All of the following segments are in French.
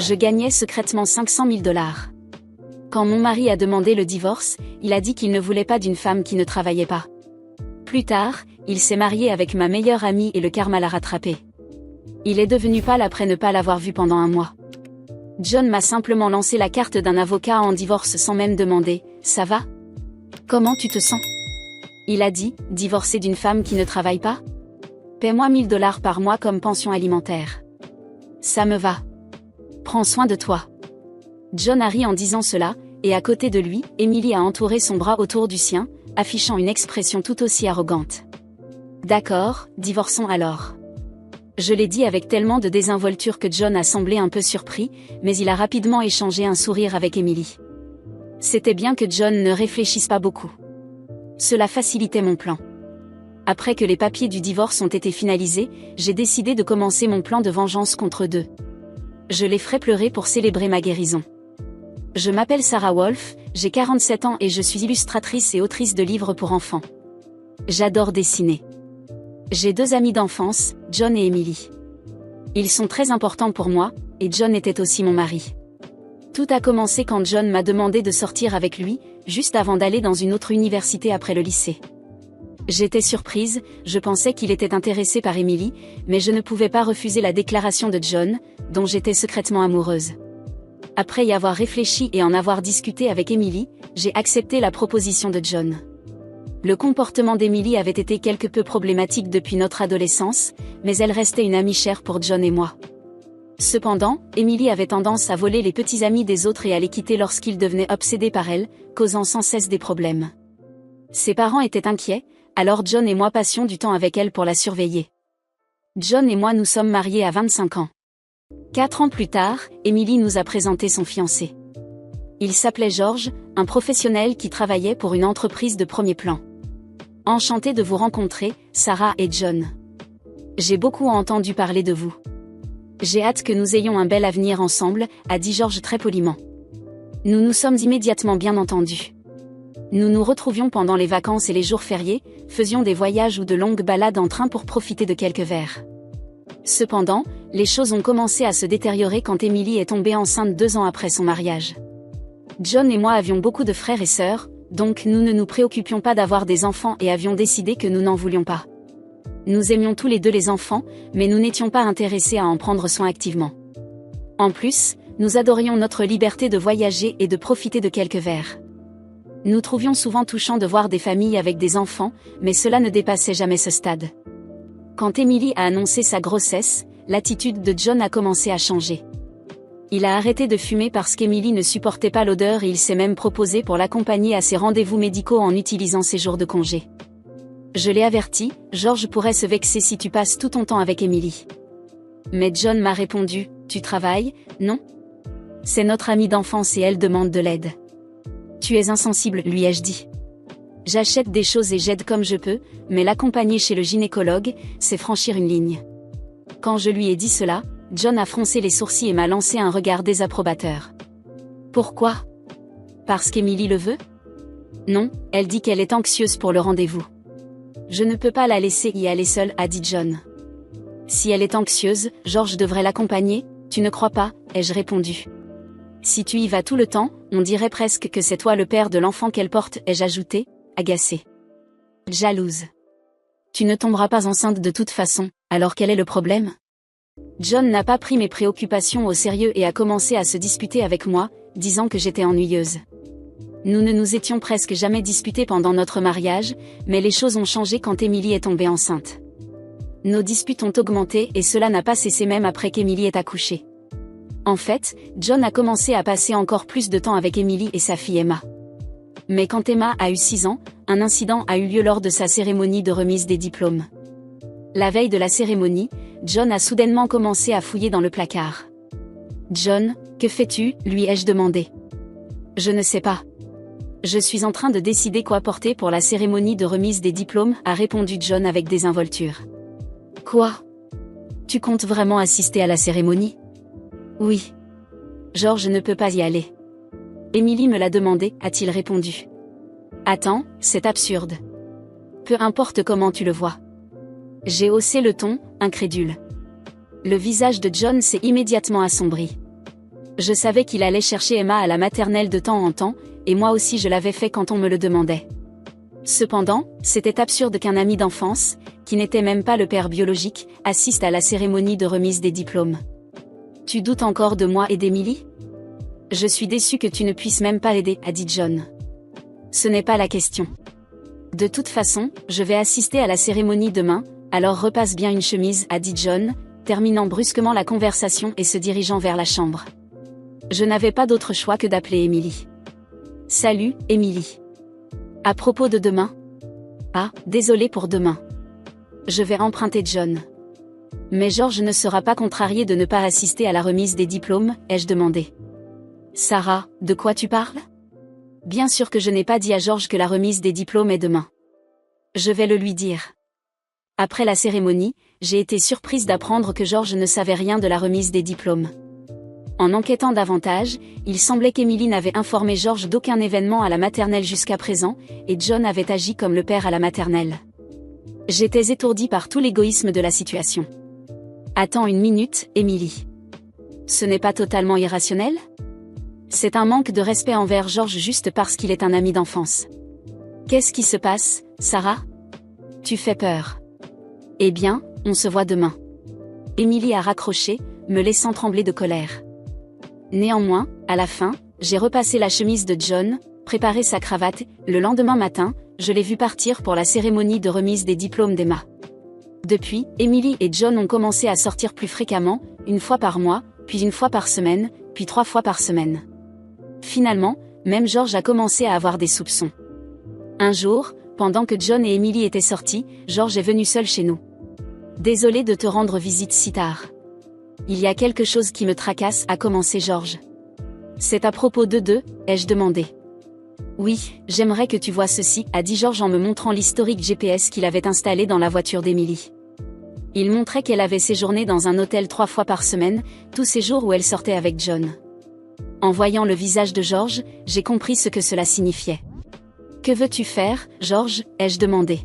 Je gagnais secrètement 500 000 $. Quand mon mari a demandé le divorce, il a dit qu'il ne voulait pas d'une femme qui ne travaillait pas. Plus tard, il s'est marié avec ma meilleure amie et le karma l'a rattrapé. Il est devenu pâle après ne pas l'avoir vu pendant un mois. John m'a simplement lancé la carte d'un avocat en divorce sans même demander « Ça va ? Comment tu te sens ?» Il a dit « Divorcer d'une femme qui ne travaille pas ? Paie-moi 1 000 $ par mois comme pension alimentaire. Ça me va. Prends soin de toi. » John a ri en disant cela, et à côté de lui, Emily a entouré son bras autour du sien, affichant une expression tout aussi arrogante. « D'accord, divorçons alors. » Je l'ai dit avec tellement de désinvolture que John a semblé un peu surpris, mais il a rapidement échangé un sourire avec Emily. C'était bien que John ne réfléchisse pas beaucoup. Cela facilitait mon plan. Après que les papiers du divorce ont été finalisés, j'ai décidé de commencer mon plan de vengeance contre eux deux. Je les ferai pleurer pour célébrer ma guérison. Je m'appelle Sarah Wolf, j'ai 47 ans et je suis illustratrice et autrice de livres pour enfants. J'adore dessiner. J'ai 2 amis d'enfance, John et Emily. Ils sont très importants pour moi, et John était aussi mon mari. Tout a commencé quand John m'a demandé de sortir avec lui, juste avant d'aller dans une autre université après le lycée. J'étais surprise, je pensais qu'il était intéressé par Emily, mais je ne pouvais pas refuser la déclaration de John, dont j'étais secrètement amoureuse. Après y avoir réfléchi et en avoir discuté avec Emily, j'ai accepté la proposition de John. Le comportement d'Emily avait été quelque peu problématique depuis notre adolescence, mais elle restait une amie chère pour John et moi. Cependant, Emily avait tendance à voler les petits amis des autres et à les quitter lorsqu'ils devenaient obsédés par elle, causant sans cesse des problèmes. Ses parents étaient inquiets, alors John et moi passions du temps avec elle pour la surveiller. John et moi nous sommes mariés à 25 ans. 4 ans plus tard, Emily nous a présenté son fiancé. Il s'appelait George, un professionnel qui travaillait pour une entreprise de premier plan. Enchantée de vous rencontrer, Sarah et John. J'ai beaucoup entendu parler de vous. J'ai hâte que nous ayons un bel avenir ensemble, a dit George très poliment. Nous nous sommes immédiatement bien entendus. Nous nous retrouvions pendant les vacances et les jours fériés, faisions des voyages ou de longues balades en train pour profiter de quelques verres. Cependant, les choses ont commencé à se détériorer quand Emily est tombée enceinte 2 ans après son mariage. John et moi avions beaucoup de frères et sœurs, donc nous ne nous préoccupions pas d'avoir des enfants et avions décidé que nous n'en voulions pas. Nous aimions tous les deux les enfants, mais nous n'étions pas intéressés à en prendre soin activement. En plus, nous adorions notre liberté de voyager et de profiter de quelques verres. Nous trouvions souvent touchant de voir des familles avec des enfants, mais cela ne dépassait jamais ce stade. Quand Emily a annoncé sa grossesse, l'attitude de John a commencé à changer. Il a arrêté de fumer parce qu'Emily ne supportait pas l'odeur et il s'est même proposé pour l'accompagner à ses rendez-vous médicaux en utilisant ses jours de congé. Je l'ai averti, George pourrait se vexer si tu passes tout ton temps avec Emily. Mais John m'a répondu, tu travailles, non ? C'est notre amie d'enfance et elle demande de l'aide. Tu es insensible, lui ai-je dit. J'achète des choses et j'aide comme je peux, mais l'accompagner chez le gynécologue, c'est franchir une ligne. Quand je lui ai dit cela, John a froncé les sourcils et m'a lancé un regard désapprobateur. Pourquoi ? Parce qu'Emily le veut ? Non, elle dit qu'elle est anxieuse pour le rendez-vous. Je ne peux pas la laisser y aller seule, a dit John. Si elle est anxieuse, George devrait l'accompagner, tu ne crois pas, ai-je répondu. Si tu y vas tout le temps, on dirait presque que c'est toi le père de l'enfant qu'elle porte, ai-je ajouté, agacé. Jalouse. Tu ne tomberas pas enceinte de toute façon, alors quel est le problème ? John n'a pas pris mes préoccupations au sérieux et a commencé à se disputer avec moi, disant que j'étais ennuyeuse. Nous ne nous étions presque jamais disputés pendant notre mariage, mais les choses ont changé quand Emily est tombée enceinte. Nos disputes ont augmenté et cela n'a pas cessé même après qu'Emily ait accouché. En fait, John a commencé à passer encore plus de temps avec Emily et sa fille Emma. Mais quand Emma a eu 6 ans, un incident a eu lieu lors de sa cérémonie de remise des diplômes. La veille de la cérémonie, John a soudainement commencé à fouiller dans le placard. « John, que fais-tu » lui ai-je demandé. « Je ne sais pas. Je suis en train de décider quoi porter pour la cérémonie de remise des diplômes » a répondu John avec désinvolture. « Quoi ? Tu comptes vraiment assister à la cérémonie ? » « Oui. George ne peut pas y aller. »« Emily me l'a demandé » a-t-il répondu. « Attends, c'est absurde. » « Peu importe comment tu le vois. » J'ai haussé le ton, incrédule. Le visage de John s'est immédiatement assombri. Je savais qu'il allait chercher Emma à la maternelle de temps en temps, et moi aussi je l'avais fait quand on me le demandait. Cependant, c'était absurde qu'un ami d'enfance, qui n'était même pas le père biologique, assiste à la cérémonie de remise des diplômes. Tu doutes encore de moi et d'Emily ? Je suis déçu que tu ne puisses même pas l'aider, a dit John. Ce n'est pas la question. De toute façon, je vais assister à la cérémonie demain, alors repasse bien une chemise, a dit John, terminant brusquement la conversation et se dirigeant vers la chambre. Je n'avais pas d'autre choix que d'appeler Emily. Salut, Emily. À propos de demain ? Ah, désolé pour demain. Je vais emprunter John. Mais George ne sera pas contrarié de ne pas assister à la remise des diplômes, ai-je demandé. Sarah, de quoi tu parles ? Bien sûr que je n'ai pas dit à George que la remise des diplômes est demain. Je vais le lui dire. Après la cérémonie, j'ai été surprise d'apprendre que George ne savait rien de la remise des diplômes. En enquêtant davantage, il semblait qu'Emily n'avait informé George d'aucun événement à la maternelle jusqu'à présent, et John avait agi comme le père à la maternelle. J'étais étourdie par tout l'égoïsme de la situation. Attends une minute, Emily. Ce n'est pas totalement irrationnel ? C'est un manque de respect envers George juste parce qu'il est un ami d'enfance. Qu'est-ce qui se passe, Sarah ? Tu fais peur. Eh bien, on se voit demain. Emily a raccroché, me laissant trembler de colère. Néanmoins, à la fin, j'ai repassé la chemise de John, préparé sa cravate, le lendemain matin, je l'ai vu partir pour la cérémonie de remise des diplômes d'Emma. Depuis, Emily et John ont commencé à sortir plus fréquemment, une fois par mois, puis une fois par semaine, puis 3 fois par semaine. Finalement, même George a commencé à avoir des soupçons. Un jour, pendant que John et Emily étaient sortis, George est venu seul chez nous. Désolé de te rendre visite si tard. Il y a quelque chose qui me tracasse, a commencé George. C'est à propos de deux, ai-je demandé. Oui, j'aimerais que tu vois ceci, a dit George en me montrant l'historique GPS qu'il avait installé dans la voiture d'Emily. Il montrait qu'elle avait séjourné dans un hôtel 3 fois par semaine, tous ces jours où elle sortait avec John. En voyant le visage de George, j'ai compris ce que cela signifiait. Que veux-tu faire, George, ai-je demandé.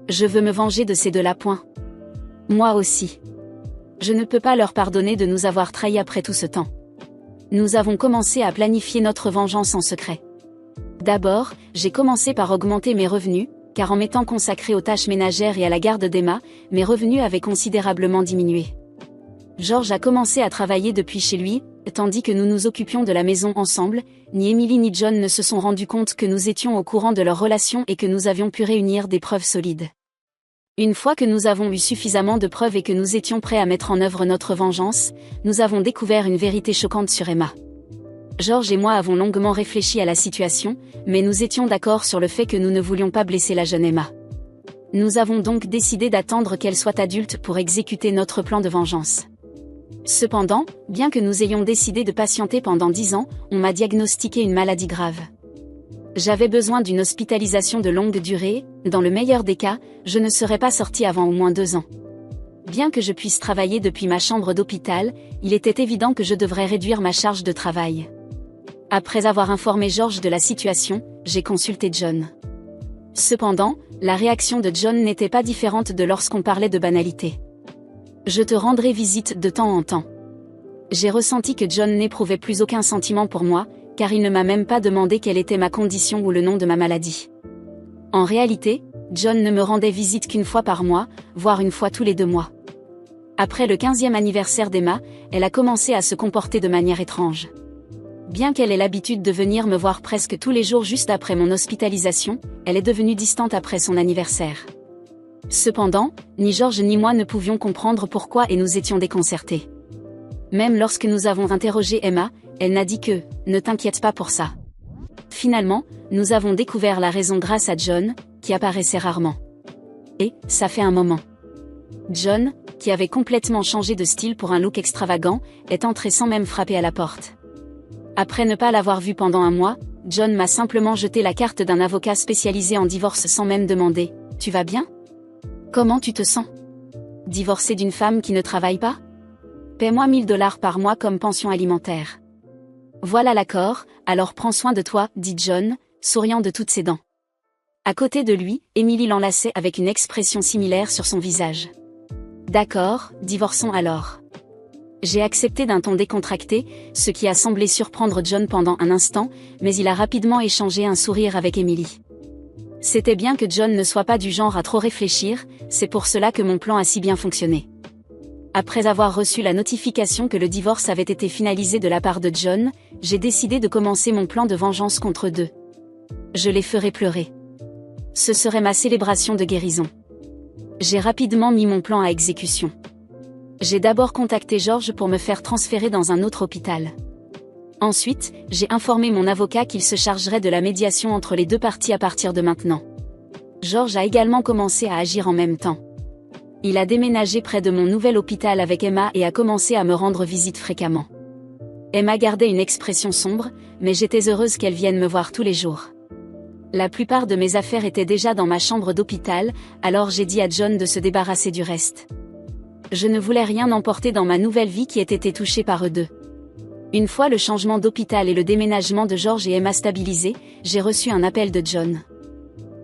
Je veux me venger de ces deux-là, point. Moi aussi. Je ne peux pas leur pardonner de nous avoir trahis après tout ce temps. Nous avons commencé à planifier notre vengeance en secret. D'abord, j'ai commencé par augmenter mes revenus, car en m'étant consacré aux tâches ménagères et à la garde d'Emma, mes revenus avaient considérablement diminué. George a commencé à travailler depuis chez lui, tandis que nous nous occupions de la maison ensemble, ni Emily ni John ne se sont rendus compte que nous étions au courant de leur relation et que nous avions pu réunir des preuves solides. Une fois que nous avons eu suffisamment de preuves et que nous étions prêts à mettre en œuvre notre vengeance, nous avons découvert une vérité choquante sur Emma. George et moi avons longuement réfléchi à la situation, mais nous étions d'accord sur le fait que nous ne voulions pas blesser la jeune Emma. Nous avons donc décidé d'attendre qu'elle soit adulte pour exécuter notre plan de vengeance. Cependant, bien que nous ayons décidé de patienter pendant 10 ans, on m'a diagnostiqué une maladie grave. J'avais besoin d'une hospitalisation de longue durée, dans le meilleur des cas, je ne serais pas sortie avant au moins 2 ans. Bien que je puisse travailler depuis ma chambre d'hôpital, il était évident que je devrais réduire ma charge de travail. Après avoir informé George de la situation, j'ai consulté John. Cependant, la réaction de John n'était pas différente de lorsqu'on parlait de banalité. Je te rendrai visite de temps en temps. J'ai ressenti que John n'éprouvait plus aucun sentiment pour moi, car il ne m'a même pas demandé quelle était ma condition ou le nom de ma maladie. En réalité, John ne me rendait visite qu'une fois par mois, voire une fois tous les 2 mois. Après le 15e anniversaire d'Emma, elle a commencé à se comporter de manière étrange. Bien qu'elle ait l'habitude de venir me voir presque tous les jours juste après mon hospitalisation, elle est devenue distante après son anniversaire. Cependant, ni George ni moi ne pouvions comprendre pourquoi et nous étions déconcertés. Même lorsque nous avons interrogé Emma, elle n'a dit que « ne t'inquiète pas pour ça ». Finalement, nous avons découvert la raison grâce à John, qui apparaissait rarement. Et, ça fait un moment. John, qui avait complètement changé de style pour un look extravagant, est entré sans même frapper à la porte. Après ne pas l'avoir vu pendant 1 mois, John m'a simplement jeté la carte d'un avocat spécialisé en divorce sans même demander « Tu vas bien ? Comment tu te sens ? Divorcer d'une femme qui ne travaille pas ? Paie-moi $1000 par mois comme pension alimentaire. » Voilà l'accord, alors prends soin de toi, dit John, souriant de toutes ses dents. À côté de lui, Emily l'enlaçait avec une expression similaire sur son visage. D'accord, divorçons alors. J'ai accepté d'un ton décontracté, ce qui a semblé surprendre John pendant un instant, mais il a rapidement échangé un sourire avec Emily. C'était bien que John ne soit pas du genre à trop réfléchir, c'est pour cela que mon plan a si bien fonctionné. Après avoir reçu la notification que le divorce avait été finalisé de la part de John, j'ai décidé de commencer mon plan de vengeance contre eux. Je les ferai pleurer. Ce serait ma célébration de guérison. J'ai rapidement mis mon plan à exécution. J'ai d'abord contacté George pour me faire transférer dans un autre hôpital. Ensuite, j'ai informé mon avocat qu'il se chargerait de la médiation entre les deux parties à partir de maintenant. George a également commencé à agir en même temps. Il a déménagé près de mon nouvel hôpital avec Emma et a commencé à me rendre visite fréquemment. Emma gardait une expression sombre, mais j'étais heureuse qu'elle vienne me voir tous les jours. La plupart de mes affaires étaient déjà dans ma chambre d'hôpital, alors j'ai dit à John de se débarrasser du reste. Je ne voulais rien emporter dans ma nouvelle vie qui ait été touchée par eux deux. Une fois le changement d'hôpital et le déménagement de George et Emma stabilisés, j'ai reçu un appel de John.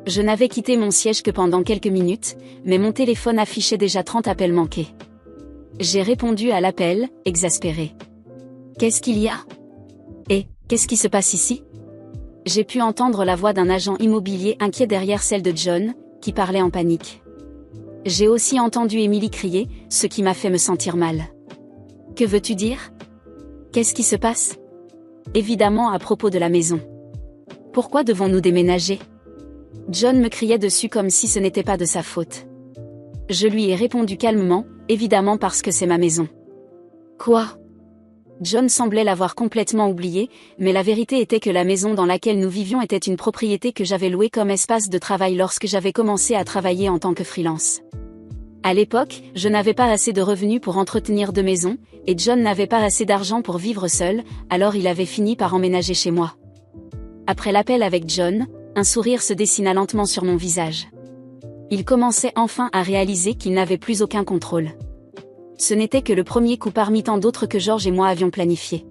Je n'avais quitté mon siège que pendant quelques minutes, mais mon téléphone affichait déjà 30 appels manqués. J'ai répondu à l'appel, exaspérée. Qu'est-ce qu'il y a? Et, qu'est-ce qui se passe ici? J'ai pu entendre la voix d'un agent immobilier inquiet derrière celle de John, qui parlait en panique. J'ai aussi entendu Emily crier, ce qui m'a fait me sentir mal. Que veux-tu dire? Qu'est-ce qui se passe? Évidemment à propos de la maison. Pourquoi devons-nous déménager? John me criait dessus comme si ce n'était pas de sa faute. Je lui ai répondu calmement, évidemment parce que c'est ma maison. Quoi? John semblait l'avoir complètement oublié, mais la vérité était que la maison dans laquelle nous vivions était une propriété que j'avais louée comme espace de travail lorsque j'avais commencé à travailler en tant que freelance. À l'époque, je n'avais pas assez de revenus pour entretenir deux maisons, et John n'avait pas assez d'argent pour vivre seul, alors il avait fini par emménager chez moi. Après l'appel avec John, un sourire se dessina lentement sur mon visage. Il commençait enfin à réaliser qu'il n'avait plus aucun contrôle. Ce n'était que le premier coup parmi tant d'autres que George et moi avions planifié.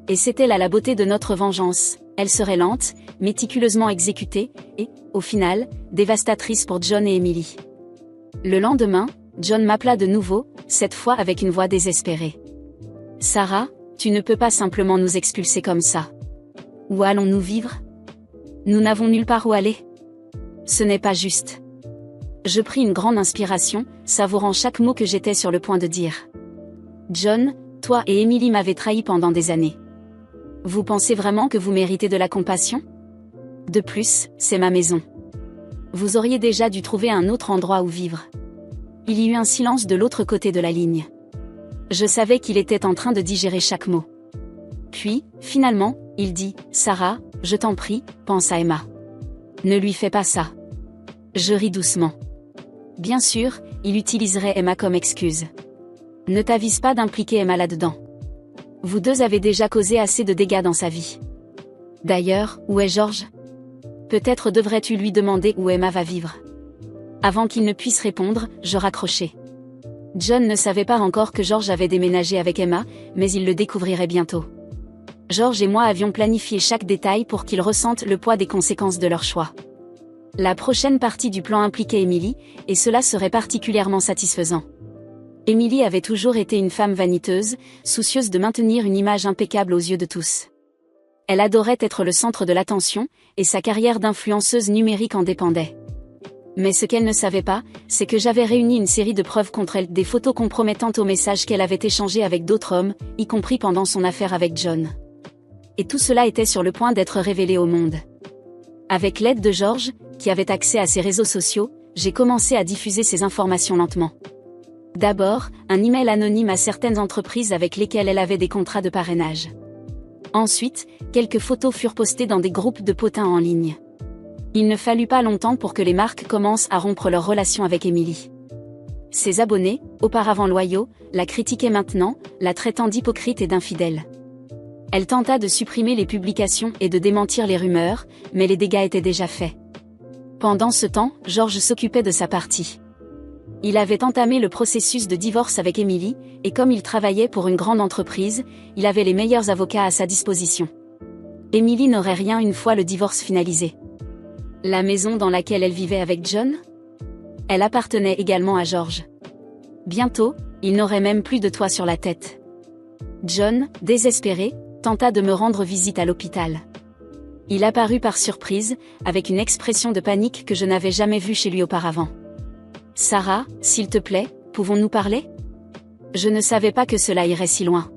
Et c'était là la beauté de notre vengeance, elle serait lente, méticuleusement exécutée, et, au final, dévastatrice pour John et Emily. Le lendemain, John m'appela de nouveau, cette fois avec une voix désespérée. « Sarah, tu ne peux pas simplement nous expulser comme ça. Où allons-nous vivre? Nous n'avons nulle part où aller. Ce n'est pas juste. » Je pris une grande inspiration, savourant chaque mot que j'étais sur le point de dire. « John, toi et Emily m'avez trahi pendant des années. Vous pensez vraiment que vous méritez de la compassion? De plus, c'est ma maison. Vous auriez déjà dû trouver un autre endroit où vivre. » Il y eut un silence de l'autre côté de la ligne. Je savais qu'il était en train de digérer chaque mot. Puis, finalement, il dit, « Sarah, je t'en prie, pense à Emma. Ne lui fais pas ça. » Je ris doucement. Bien sûr, il utiliserait Emma comme excuse. Ne t'avise pas d'impliquer Emma là-dedans. Vous deux avez déjà causé assez de dégâts dans sa vie. D'ailleurs, où est George? Peut-être devrais-tu lui demander où Emma va vivre. Avant qu'il ne puisse répondre, je raccrochai. John ne savait pas encore que George avait déménagé avec Emma, mais il le découvrirait bientôt. George et moi avions planifié chaque détail pour qu'ils ressentent le poids des conséquences de leur choix. La prochaine partie du plan impliquait Emily, et cela serait particulièrement satisfaisant. Emily avait toujours été une femme vaniteuse, soucieuse de maintenir une image impeccable aux yeux de tous. Elle adorait être le centre de l'attention, et sa carrière d'influenceuse numérique en dépendait. Mais ce qu'elle ne savait pas, c'est que j'avais réuni une série de preuves contre elle, des photos compromettantes aux messages qu'elle avait échangés avec d'autres hommes, y compris pendant son affaire avec John. Et tout cela était sur le point d'être révélé au monde. Avec l'aide de George, qui avait accès à ses réseaux sociaux, j'ai commencé à diffuser ces informations lentement. D'abord, un email anonyme à certaines entreprises avec lesquelles elle avait des contrats de parrainage. Ensuite, quelques photos furent postées dans des groupes de potins en ligne. Il ne fallut pas longtemps pour que les marques commencent à rompre leur relation avec Emily. Ses abonnés, auparavant loyaux, la critiquaient maintenant, la traitant d'hypocrite et d'infidèle. Elle tenta de supprimer les publications et de démentir les rumeurs, mais les dégâts étaient déjà faits. Pendant ce temps, George s'occupait de sa partie. Il avait entamé le processus de divorce avec Emily, et comme il travaillait pour une grande entreprise, il avait les meilleurs avocats à sa disposition. Emily n'aurait rien une fois le divorce finalisé. La maison dans laquelle elle vivait avec John? Elle appartenait également à George. Bientôt, il n'aurait même plus de toit sur la tête. John, désespéré, tenta de me rendre visite à l'hôpital. Il apparut par surprise, avec une expression de panique que je n'avais jamais vue chez lui auparavant. « Sarah, s'il te plaît, pouvons-nous parler ? Je ne savais pas que cela irait si loin.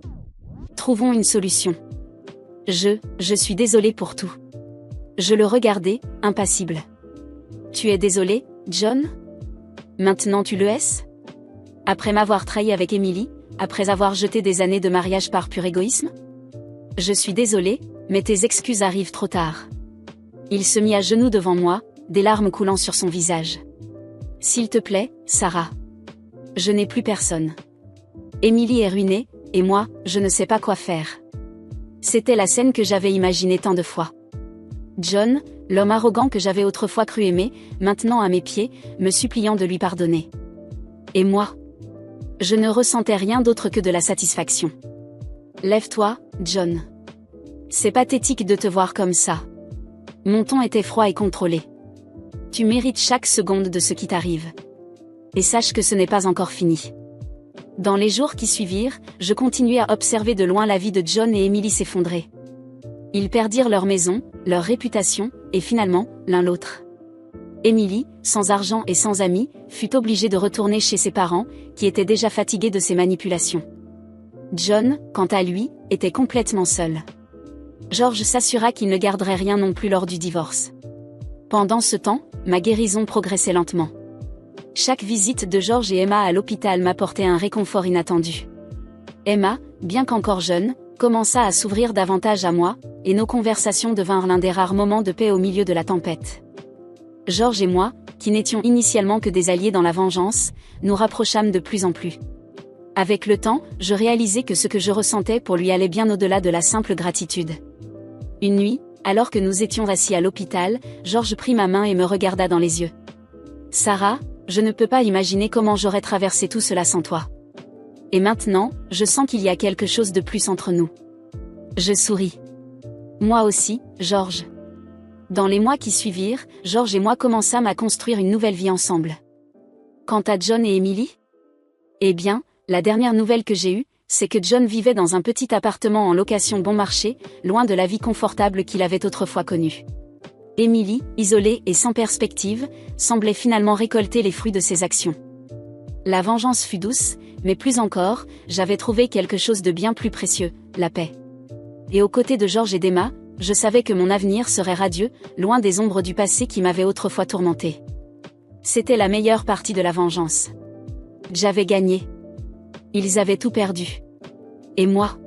Trouvons une solution. Je suis désolée pour tout. » Je le regardais, impassible. « Tu es désolé, John ? Maintenant tu le es ? Après m'avoir trahi avec Emily, après avoir jeté des années de mariage par pur égoïsme ? Je suis désolée, mais tes excuses arrivent trop tard. » Il se mit à genoux devant moi, des larmes coulant sur son visage. « S'il te plaît, Sarah. Je n'ai plus personne. Emily est ruinée, et moi, je ne sais pas quoi faire. » C'était la scène que j'avais imaginée tant de fois. John, l'homme arrogant que j'avais autrefois cru aimer, maintenant à mes pieds, me suppliant de lui pardonner. Et moi ? Je ne ressentais rien d'autre que de la satisfaction. « Lève-toi, John. C'est pathétique de te voir comme ça. » Mon ton était froid et contrôlé. « Tu mérites chaque seconde de ce qui t'arrive. Et sache que ce n'est pas encore fini. » Dans les jours qui suivirent, je continuai à observer de loin la vie de John et Emily s'effondrer. Ils perdirent leur maison, leur réputation, et finalement, l'un l'autre. Emily, sans argent et sans amis, fut obligée de retourner chez ses parents, qui étaient déjà fatigués de ses manipulations. John, quant à lui, était complètement seul. George s'assura qu'il ne garderait rien non plus lors du divorce. Pendant ce temps, ma guérison progressait lentement. Chaque visite de George et Emma à l'hôpital m'apportait un réconfort inattendu. Emma, bien qu'encore jeune, commença à s'ouvrir davantage à moi, et nos conversations devinrent l'un des rares moments de paix au milieu de la tempête. George et moi, qui n'étions initialement que des alliés dans la vengeance, nous rapprochâmes de plus en plus. Avec le temps, je réalisais que ce que je ressentais pour lui allait bien au-delà de la simple gratitude. Une nuit, alors que nous étions assis à l'hôpital, George prit ma main et me regarda dans les yeux. « Sarah, je ne peux pas imaginer comment j'aurais traversé tout cela sans toi. Et maintenant, je sens qu'il y a quelque chose de plus entre nous. » Je souris. « Moi aussi, George. » Dans les mois qui suivirent, George et moi commençâmes à construire une nouvelle vie ensemble. Quant à John et Emily ? Eh bien, la dernière nouvelle que j'ai eue, c'est que John vivait dans un petit appartement en location bon marché, loin de la vie confortable qu'il avait autrefois connue. Emily, isolée et sans perspective, semblait finalement récolter les fruits de ses actions. La vengeance fut douce, mais plus encore, j'avais trouvé quelque chose de bien plus précieux, la paix. Et aux côtés de George et d'Emma, je savais que mon avenir serait radieux, loin des ombres du passé qui m'avaient autrefois tourmenté. C'était la meilleure partie de la vengeance. J'avais gagné. Ils avaient tout perdu. Et moi ?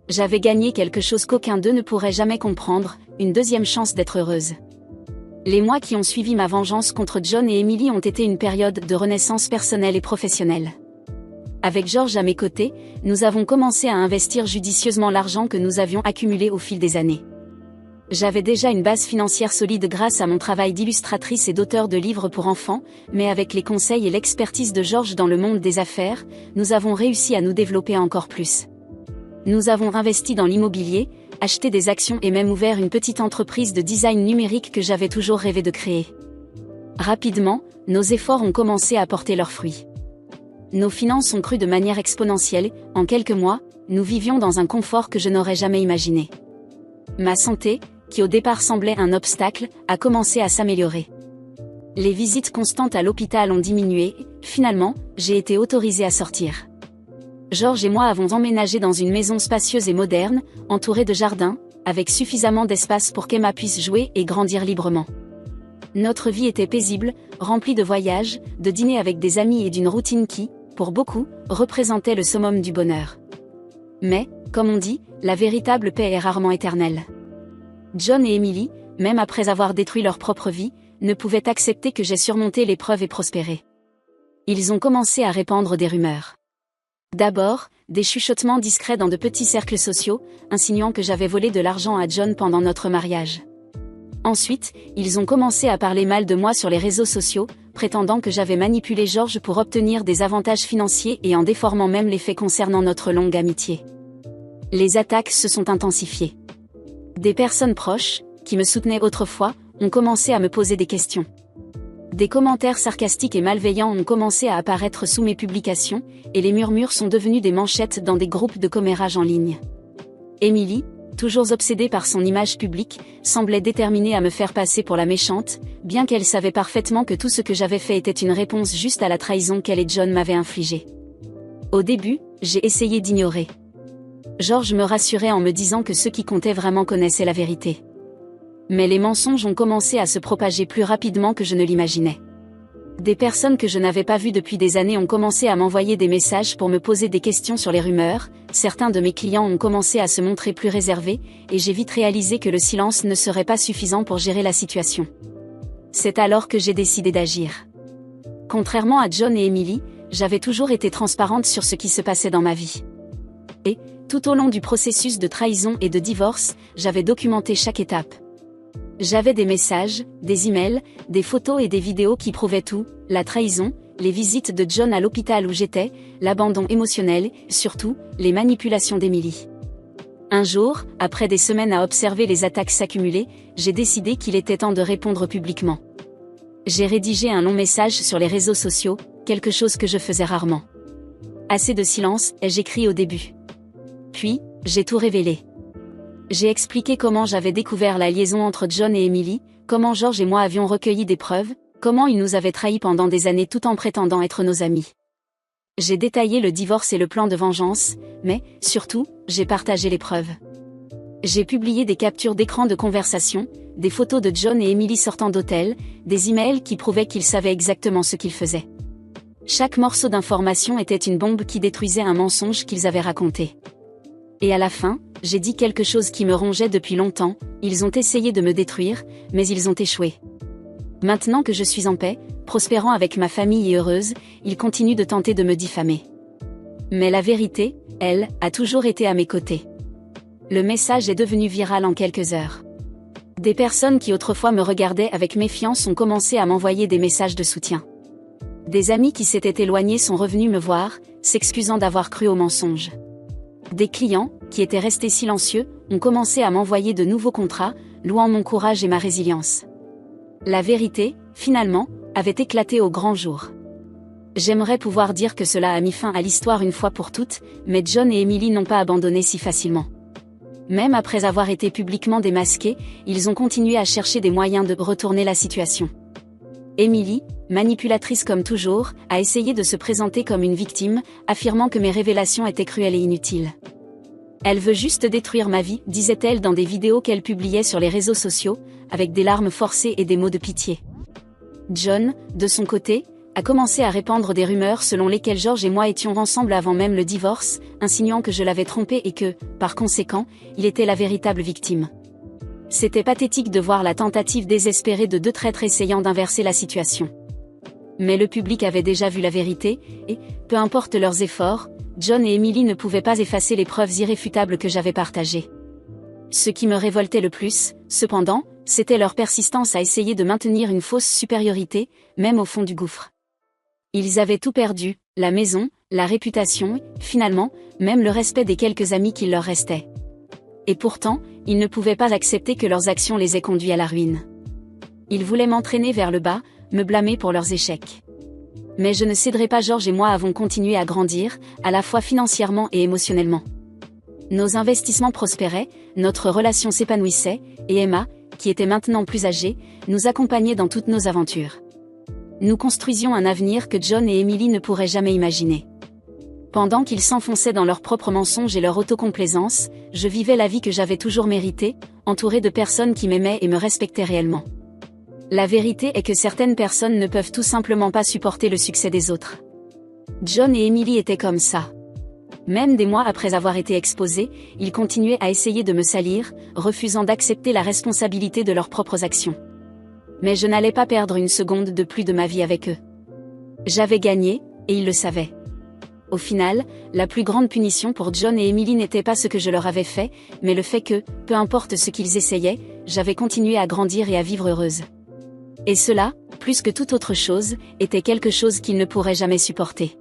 J'avais gagné quelque chose qu'aucun d'eux ne pourrait jamais comprendre, une deuxième chance d'être heureuse. Les mois qui ont suivi ma vengeance contre John et Emily ont été une période de renaissance personnelle et professionnelle. Avec George à mes côtés, nous avons commencé à investir judicieusement l'argent que nous avions accumulé au fil des années. J'avais déjà une base financière solide grâce à mon travail d'illustratrice et d'auteur de livres pour enfants, mais avec les conseils et l'expertise de George dans le monde des affaires, nous avons réussi à nous développer encore plus. Nous avons investi dans l'immobilier, acheté des actions et même ouvert une petite entreprise de design numérique que j'avais toujours rêvé de créer. Rapidement, nos efforts ont commencé à porter leurs fruits. Nos finances ont cru de manière exponentielle, en quelques mois, nous vivions dans un confort que je n'aurais jamais imaginé. Ma santé, qui au départ semblait un obstacle, a commencé à s'améliorer. Les visites constantes à l'hôpital ont diminué, finalement, j'ai été autorisée à sortir. George et moi avons emménagé dans une maison spacieuse et moderne, entourée de jardins, avec suffisamment d'espace pour qu'Emma puisse jouer et grandir librement. Notre vie était paisible, remplie de voyages, de dîners avec des amis et d'une routine qui, pour beaucoup, représentait le summum du bonheur. Mais, comme on dit, la véritable paix est rarement éternelle. John et Emily, même après avoir détruit leur propre vie, ne pouvaient accepter que j'aie surmonté l'épreuve et prospéré. Ils ont commencé à répandre des rumeurs. D'abord, des chuchotements discrets dans de petits cercles sociaux, insinuant que j'avais volé de l'argent à John pendant notre mariage. Ensuite, ils ont commencé à parler mal de moi sur les réseaux sociaux, prétendant que j'avais manipulé George pour obtenir des avantages financiers et en déformant même les faits concernant notre longue amitié. Les attaques se sont intensifiées. Des personnes proches, qui me soutenaient autrefois, ont commencé à me poser des questions. Des commentaires sarcastiques et malveillants ont commencé à apparaître sous mes publications, et les murmures sont devenus des manchettes dans des groupes de commérage en ligne. Emily, toujours obsédée par son image publique, semblait déterminée à me faire passer pour la méchante, bien qu'elle savait parfaitement que tout ce que j'avais fait était une réponse juste à la trahison qu'elle et John m'avaient infligée. Au début, j'ai essayé d'ignorer. George me rassurait en me disant que ceux qui comptaient vraiment connaissaient la vérité. Mais les mensonges ont commencé à se propager plus rapidement que je ne l'imaginais. Des personnes que je n'avais pas vues depuis des années ont commencé à m'envoyer des messages pour me poser des questions sur les rumeurs, certains de mes clients ont commencé à se montrer plus réservés, et j'ai vite réalisé que le silence ne serait pas suffisant pour gérer la situation. C'est alors que j'ai décidé d'agir. Contrairement à John et Emily, j'avais toujours été transparente sur ce qui se passait dans ma vie. Et, tout au long du processus de trahison et de divorce, j'avais documenté chaque étape. J'avais des messages, des emails, des photos et des vidéos qui prouvaient tout, la trahison, les visites de John à l'hôpital où j'étais, l'abandon émotionnel, surtout, les manipulations d'Emily. Un jour, après des semaines à observer les attaques s'accumuler, j'ai décidé qu'il était temps de répondre publiquement. J'ai rédigé un long message sur les réseaux sociaux, quelque chose que je faisais rarement. Assez de silence, ai-je écrit au début. Puis, j'ai tout révélé. J'ai expliqué comment j'avais découvert la liaison entre John et Emily, comment George et moi avions recueilli des preuves, comment il nous avait trahis pendant des années tout en prétendant être nos amis. J'ai détaillé le divorce et le plan de vengeance, mais, surtout, j'ai partagé les preuves. J'ai publié des captures d'écran de conversation, des photos de John et Emily sortant d'hôtel, des emails qui prouvaient qu'ils savaient exactement ce qu'ils faisaient. Chaque morceau d'information était une bombe qui détruisait un mensonge qu'ils avaient raconté. Et à la fin, j'ai dit quelque chose qui me rongeait depuis longtemps, ils ont essayé de me détruire, mais ils ont échoué. Maintenant que je suis en paix, prospérant avec ma famille et heureuse, ils continuent de tenter de me diffamer. Mais la vérité, elle, a toujours été à mes côtés. Le message est devenu viral en quelques heures. Des personnes qui autrefois me regardaient avec méfiance ont commencé à m'envoyer des messages de soutien. Des amis qui s'étaient éloignés sont revenus me voir, s'excusant d'avoir cru aux mensonges. Des clients, qui étaient restés silencieux, ont commencé à m'envoyer de nouveaux contrats, louant mon courage et ma résilience. La vérité, finalement, avait éclaté au grand jour. J'aimerais pouvoir dire que cela a mis fin à l'histoire une fois pour toutes, mais John et Emily n'ont pas abandonné si facilement. Même après avoir été publiquement démasqués, ils ont continué à chercher des moyens de retourner la situation. Emily, manipulatrice comme toujours, a essayé de se présenter comme une victime, affirmant que mes révélations étaient cruelles et inutiles. Elle veut juste détruire ma vie, disait-elle dans des vidéos qu'elle publiait sur les réseaux sociaux, avec des larmes forcées et des mots de pitié. John, de son côté, a commencé à répandre des rumeurs selon lesquelles George et moi étions ensemble avant même le divorce, insinuant que je l'avais trompé et que, par conséquent, il était la véritable victime. C'était pathétique de voir la tentative désespérée de deux traîtres essayant d'inverser la situation. Mais le public avait déjà vu la vérité, et, peu importe leurs efforts, John et Emily ne pouvaient pas effacer les preuves irréfutables que j'avais partagées. Ce qui me révoltait le plus, cependant, c'était leur persistance à essayer de maintenir une fausse supériorité, même au fond du gouffre. Ils avaient tout perdu, la maison, la réputation, finalement, même le respect des quelques amis qui leur restaient. Et pourtant, ils ne pouvaient pas accepter que leurs actions les aient conduits à la ruine. Ils voulaient m'entraîner vers le bas, me blâmer pour leurs échecs. Mais je ne céderai pas. George et moi avons continué à grandir, à la fois financièrement et émotionnellement. Nos investissements prospéraient, notre relation s'épanouissait, et Emma, qui était maintenant plus âgée, nous accompagnait dans toutes nos aventures. Nous construisions un avenir que John et Emily ne pourraient jamais imaginer. Pendant qu'ils s'enfonçaient dans leurs propres mensonges et leur autocomplaisance, je vivais la vie que j'avais toujours méritée, entourée de personnes qui m'aimaient et me respectaient réellement. La vérité est que certaines personnes ne peuvent tout simplement pas supporter le succès des autres. John et Emily étaient comme ça. Même des mois après avoir été exposés, ils continuaient à essayer de me salir, refusant d'accepter la responsabilité de leurs propres actions. Mais je n'allais pas perdre une seconde de plus de ma vie avec eux. J'avais gagné, et ils le savaient. Au final, la plus grande punition pour John et Emily n'était pas ce que je leur avais fait, mais le fait que, peu importe ce qu'ils essayaient, j'avais continué à grandir et à vivre heureuse. Et cela, plus que toute autre chose, était quelque chose qu'ils ne pourraient jamais supporter.